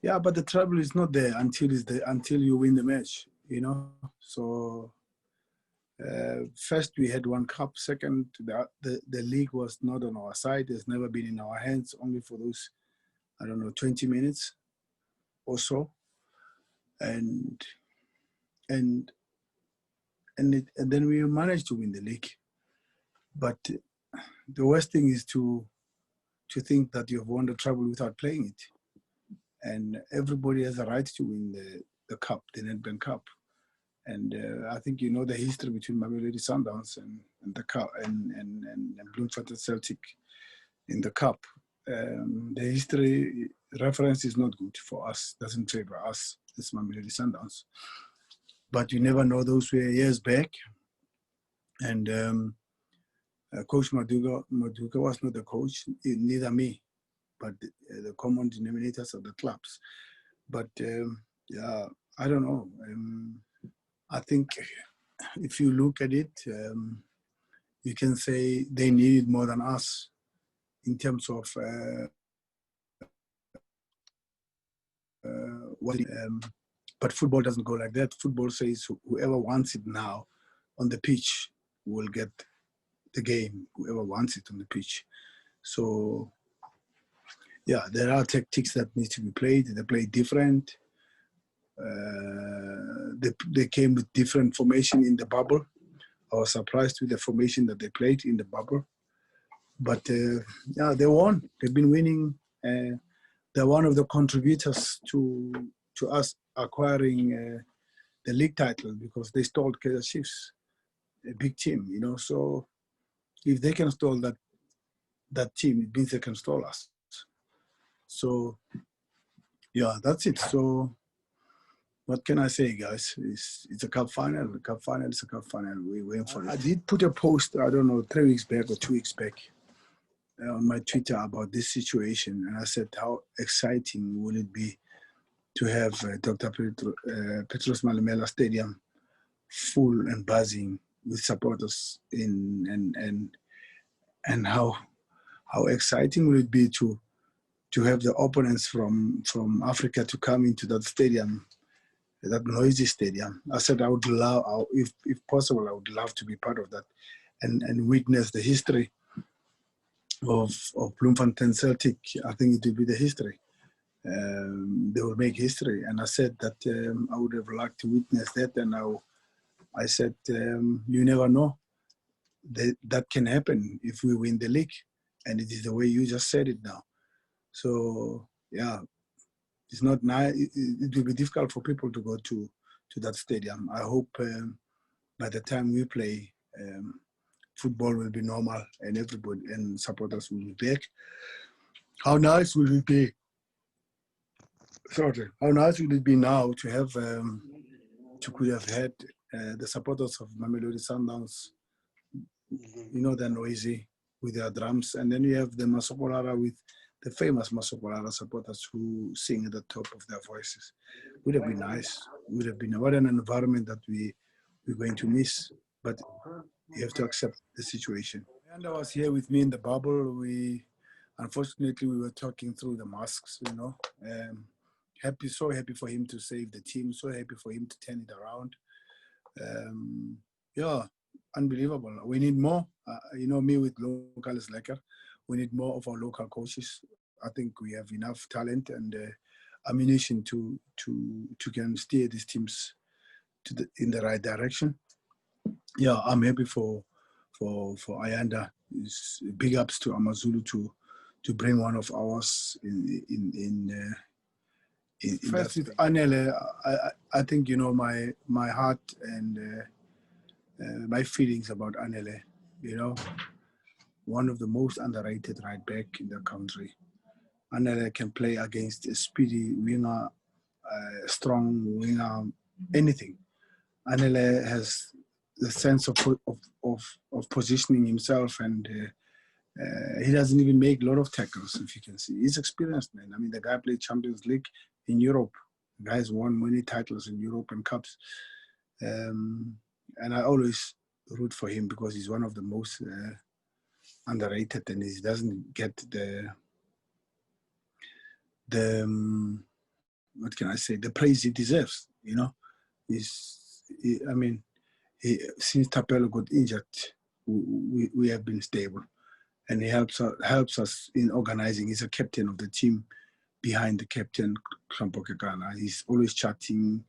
Yeah, but the trouble is not there until you win the match, you know. So first we had one cup. Second, the league was not on our side. It's never been in our hands. Only for those, I don't know, 20 minutes or so, and and and then we managed to win the league. But the worst thing is to think that you have won the treble without playing it. And everybody has a right to win the cup, the Nedbank Cup. And I think you know the history between Mamelodi Sundowns and the cup and Bloemfontein Celtic in the cup. The history reference is not good for us, doesn't favor us as Mamelodi Sundowns. But you never know, those were years back. And Coach Maduka was not the coach, neither me, but the common denominators of the clubs. But yeah, I don't know. I think if you look at it, you can say they need it more than us in terms of but football doesn't go like that. Football says whoever wants it now on the pitch will get the game, whoever wants it on the pitch. So yeah, there are tactics that need to be played. They play different. They came with different formation in the bubble. I was surprised with the formation that they played in the bubble. But yeah, they won. They've been winning. They're one of the contributors to us acquiring the league title, because they stole Kaizer Chiefs, a big team, you know. So if they can stall that team, it means they can stall us. So yeah, that's it. So what can I say, guys? It's a cup final. The cup final is a cup final. We went for it. I did put a post, I don't know, 3 weeks back or 2 weeks back on my Twitter about this situation. And I said, how exciting will it be to have Dr. Pitso Mosimane Stadium full and buzzing with supporters and how exciting will it be to have the opponents from Africa to come into that stadium, that noisy stadium. I said I would love, if possible, I would love to be part of that and witness the history of Bloemfontein Celtic. I think it will be the history. They will make history. And I said that I would have liked to witness that. And I said, you never know. That can happen if we win the league. And it is the way you just said it now. So, yeah, it's not nice. It will be difficult for people to go to that stadium. I hope by the time we play, football will be normal and everybody and supporters will be back. How nice will it be? Sorry, how nice would it be now to have could have had the supporters of Mamelodi Sundowns, you know, they're noisy with their drums, and then you have the Masopolara with the famous Masopolara supporters who sing at the top of their voices. Would have been nice. Would have been, what an environment that we're going to miss. But you have to accept the situation. And I was here with me in the bubble. Unfortunately, we were talking through the masks, you know. So happy for him to save the team. So happy for him to turn it around. Yeah, unbelievable. We need more. You know, me with local is lekker. We need more of our local coaches. I think we have enough talent and ammunition to can steer these teams in the right direction. Yeah, I'm happy for Ayanda. It's big ups to AmaZulu to bring one of ours in first with Anele. I think you know my heart and my feelings about Anele. You know, one of the most underrated right back in the country. Anele can play against a speedy winger, strong winger, anything. Anele has the sense of positioning himself, and he doesn't even make a lot of tackles, if you can see. He's experienced, man. I mean, the guy played Champions League in Europe. The guy's won many titles in European Cups. And I always root for him because he's one of the most underrated, and he doesn't get the what can I say, the praise he deserves. You know, since Tapelo got injured, we have been stable, and he helps us in organizing. He's a captain of the team behind the captain, Klampo Kekana. He's always chatting,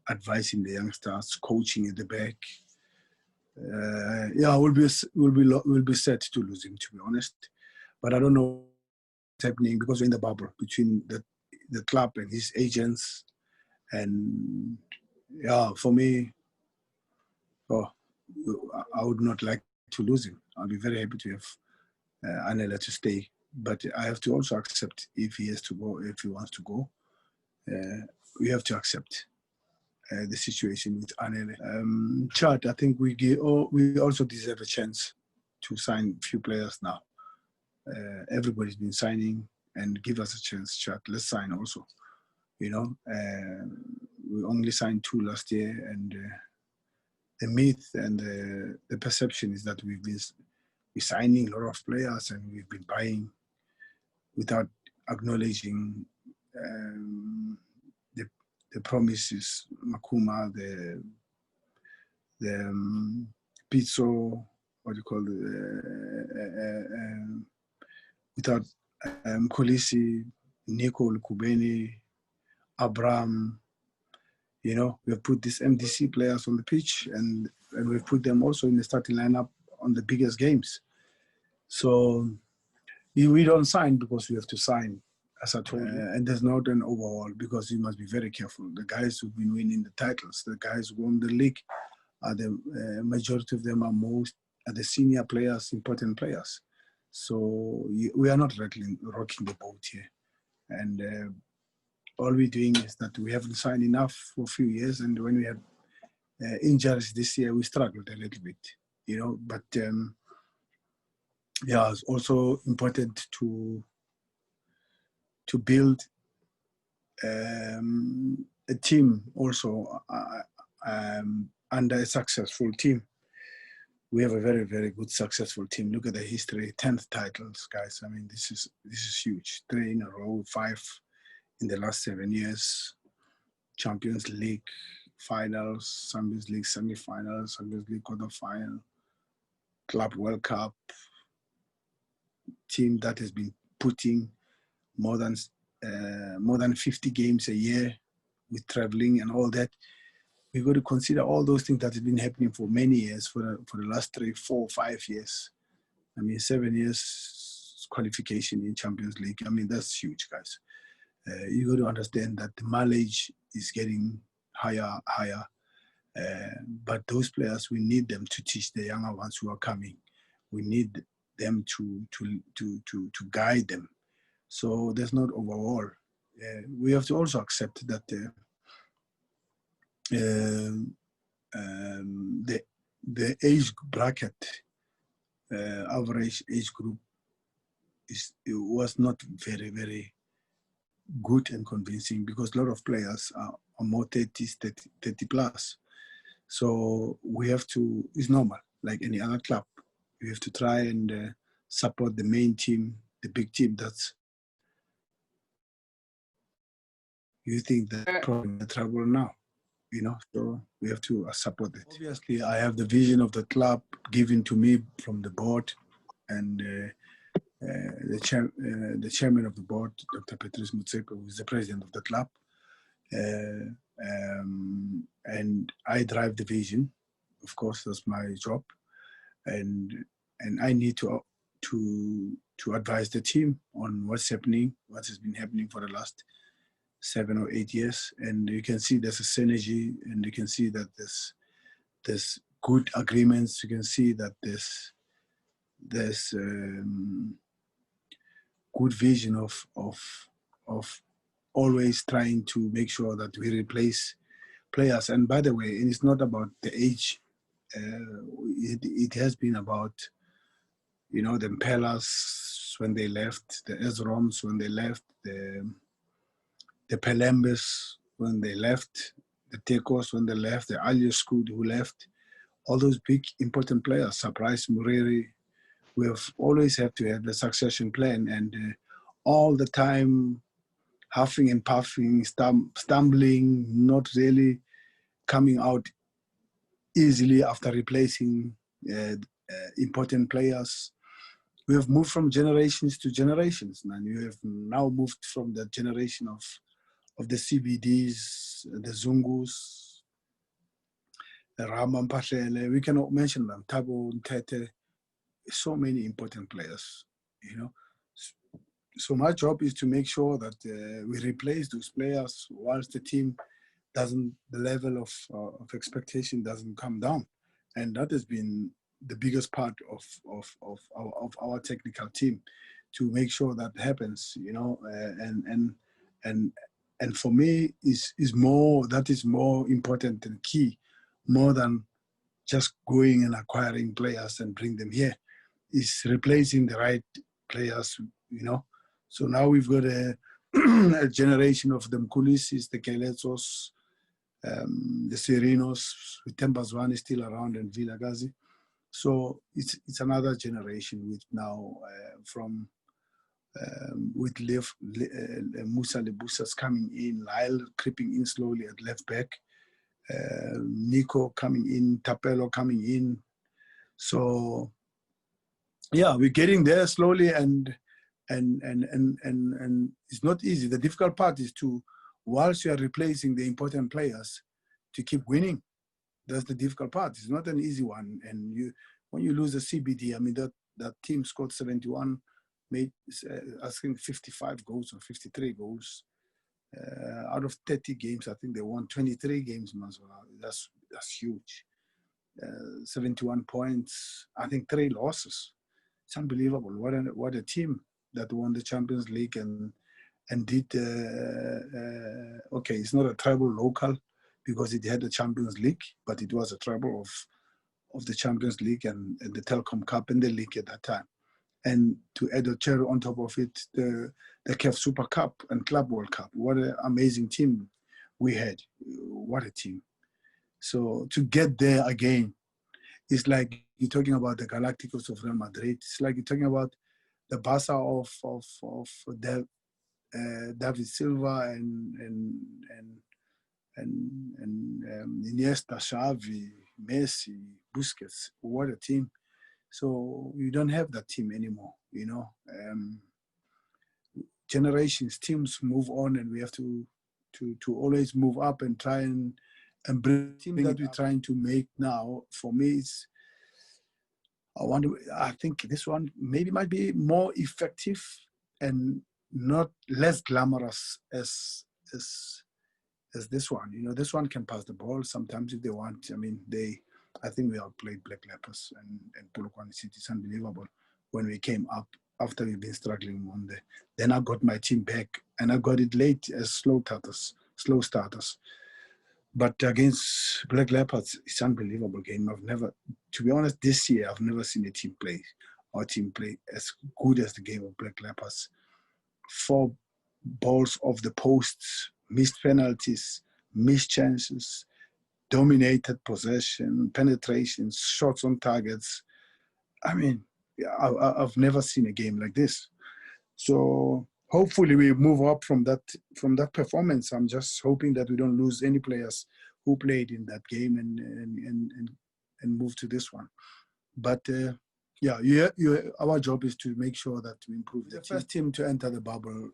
advising the youngsters, coaching at the back. We'll be sad to lose him, to be honest. But I don't know what's happening because we're in the bubble between the club and his agents. And yeah, for me, I would not like to lose him. I'll be very happy to have Anela to stay. But I have to also accept if he has to go, if he wants to go. We have to accept the situation with Anele. Chad, I think we also deserve a chance to sign a few players now. Everybody's been signing, and give us a chance, Chad. Let's sign also. You know, we only signed 2 last year, and the myth and the perception is that we're signing a lot of players and we've been buying without acknowledging the promises, Makuma, the Pitso, what do you call it, without Kolisi, Nico, Kubeni, Abraham. You know, we've put these MDC players on the pitch, and we've put them also in the starting lineup on the biggest games. So we don't sign because we have to sign, as I told you. And there's not an overhaul because you must be very careful. The guys who've been winning the titles, the guys who won the league, majority of them are the senior players, important players. So we are not rocking the boat here. And all we're doing is that we haven't signed enough for a few years. And when we had injuries this year, we struggled a little bit, you know. But it's also important to build a team also under a successful team. We have a very, very good successful team. Look at the history, 10th titles, guys. I mean, this is huge. 3 in a row, 5 in the last 7 years. Champions League finals, Champions League semi-finals, Champions League quarter-final, Club World Cup. Team that has been putting more than 50 games a year with traveling and all that. We've got to consider all those things that have been happening for many years, for the last 3, 4, 5 years. I mean, 7 years qualification in Champions League. I mean, that's huge, guys. You got to understand that the mileage is getting higher. But those players, we need them to teach the younger ones who are coming. We need them to guide them. So there's not overall. We have to also accept that the age bracket, average age group, was not very, very good and convincing because a lot of players are more 30 plus. So we have to, it's normal, like any other club. We have to try and support the main team, the big team that's you think that probably the trouble now, you know, so we have to support it. Obviously, I have the vision of the club given to me from the board, and the chairman of the board, Dr. Patrice Motsepe, who is the president of the club, and I drive the vision. Of course, that's my job, and I need to advise the team on what's happening, what has been happening for the last 7 or 8 years, and you can see there's a synergy, and you can see that there's good agreements. You can see that there's good vision of always trying to make sure that we replace players. And by the way, it's not about the age. It has been about, you know, the Mpelas when they left, the Ezroms when they left, the Pelembes when they left, the Tekos when they left, the Aliaskud who left, all those big important players, Surprise Mureri. We have always had to have the succession plan, and all the time huffing and puffing, stumbling, not really coming out easily after replacing important players. We have moved from generations to generations, man. You have now moved from the generation of the CBDs, the Zungus, the Rama Mpahlele. We cannot mention them. Thabo Ntete, so many important players, you know. So my job is to make sure that we replace those players whilst the team doesn't, the level of expectation doesn't come down. And that has been the biggest part of our technical team, to make sure that happens, you know. And for me is more, that is more important and key, more than just going and acquiring players and bring them here, is replacing the right players, you know. So now we've got a, a generation of the Mkulisis, the Keletsos, the Serinos, Tembazwan is still around, and Vilagazi. So it's another generation with now from with Musa Lebusas coming in, Lyle creeping in slowly at left back, Nico coming in, Tapelo coming in. So yeah, we're getting there slowly, and it's not easy. The difficult part is to, whilst you are replacing the important players, to keep winning. That's the difficult part. It's not an easy one. And when you lose a CBD, I mean, that team scored 71, made I think 55 goals or 53 goals. Out of 30 games, I think they won 23 games. That's huge. 71 points. I think 3 losses. It's unbelievable. What a team that won the Champions League and did. Okay, it's not a treble local because it had the Champions League, but it was a treble of the Champions League and the Telkom Cup and the league at that time. And to add a cherry on top of it, the CAF Super Cup and Club World Cup. What an amazing team we had. What a team. So to get there again, it's like you're talking about the Galacticos of Real Madrid. It's like you're talking about the Barca of David Silva and Iniesta, Xavi, Messi, Busquets. What a team. So you don't have that team anymore, you know. Generations, teams move on, and we have to always move up and try and bring the team that we're trying to make now. For me, it's, I think this one maybe might be more effective and not less glamorous as this one. You know, this one can pass the ball sometimes if they want. I mean, I think we outplayed Black Leopards and Polokwane City. It's unbelievable. When we came up after we've been struggling one day, then I got my team back, and I got it late as slow starters. But against Black Leopards, it's an unbelievable game. I've never, to be honest, this year I've never seen our team play as good as the game of Black Leopards. 4 balls off the posts, missed penalties, missed chances, dominated possession, penetrations, shots on targets. I mean, I've never seen a game like this. So hopefully we move up from that performance. I'm just hoping that we don't lose any players who played in that game and move to this one. But our job is to make sure that we improve. The first team to enter the bubble,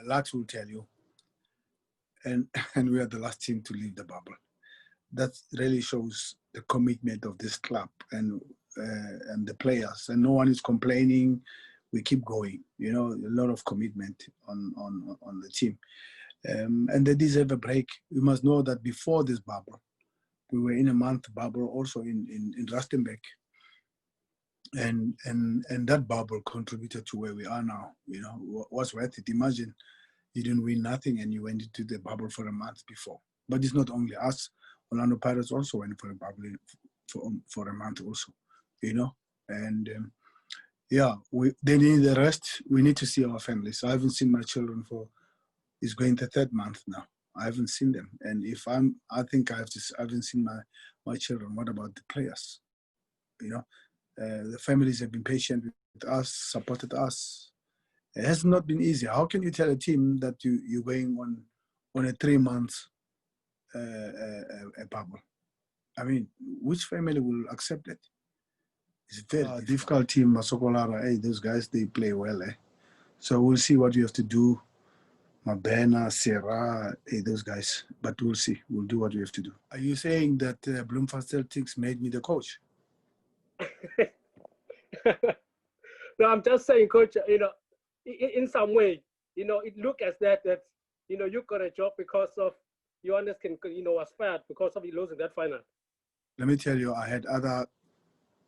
Lax will tell you, and we are the last team to leave the bubble. That really shows the commitment of this club and the players. And no one is complaining. We keep going. You know, a lot of commitment on the team, and they deserve a break. We must know that before this bubble, we were in a month bubble also in Rustenburg, and that bubble contributed to where we are now. You know, what's worth it? Imagine you didn't win nothing and you went into the bubble for a month before. But it's not only us. Orlando Pirates also went for a bubble for a month also, you know. And they need the rest. We need to see our families. I haven't seen my children it's going the 3rd month now. I haven't seen them. And I think I haven't seen my children. What about the players? You know, the families have been patient with us, supported us. It has not been easy. How can you tell a team that you're going on a 3 months a bubble? I mean, which family will accept it? It's very difficult team. Masokolara, hey, those guys, they play well. So we'll see what we have to do. Mabena, Serra, hey, those guys. But we'll see. We'll do what we have to do. Are you saying that Bloemfontein Celtics made me the coach? No, I'm just saying, coach, in some way, it look as that you got a job because of Johannes was fired because of you losing that final. Let me tell you, I had other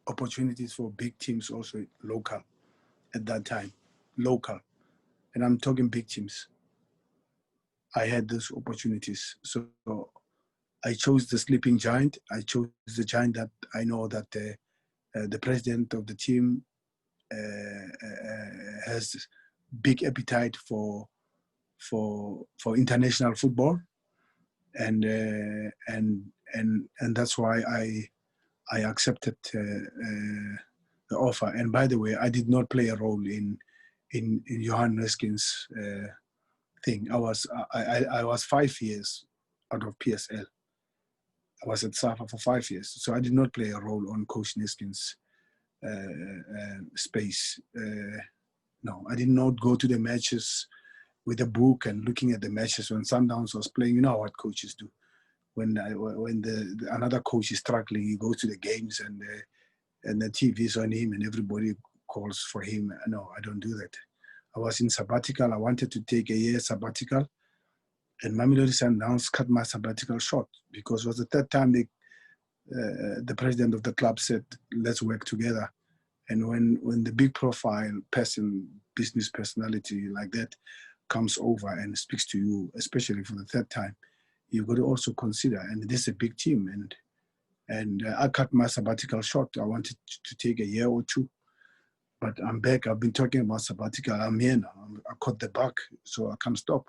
opportunities for big teams also local at that time. Local. And I'm talking big teams. I had those opportunities. So I chose the sleeping giant. I chose the giant that I know that the president of the team has big appetite for international football, and that's why I accepted the offer. And by the way, I did not play a role in Johan Reskin's thing. I was 5 years out of PSL. I was at SAFA for 5 years, so I did not play a role on Coach Neskin's space. No, I did not go to the matches with a book and looking at the matches when Sundowns was playing. You know what coaches do. When another coach is struggling, he goes to the games and the TV is on him and everybody calls for him. No, I don't do that. I was in sabbatical. I wanted to take a year sabbatical, and Mamelodi Sundowns cut my sabbatical short because it was the third time the president of the club said, let's work together. And when the big profile person, business personality like that comes over and speaks to you, especially for the third time, you've got to also consider, and this is a big team, and I cut my sabbatical short. I wanted to take a year or two, but I'm back. I've been talking about sabbatical. I'm here now. I caught the bug, so I can't stop.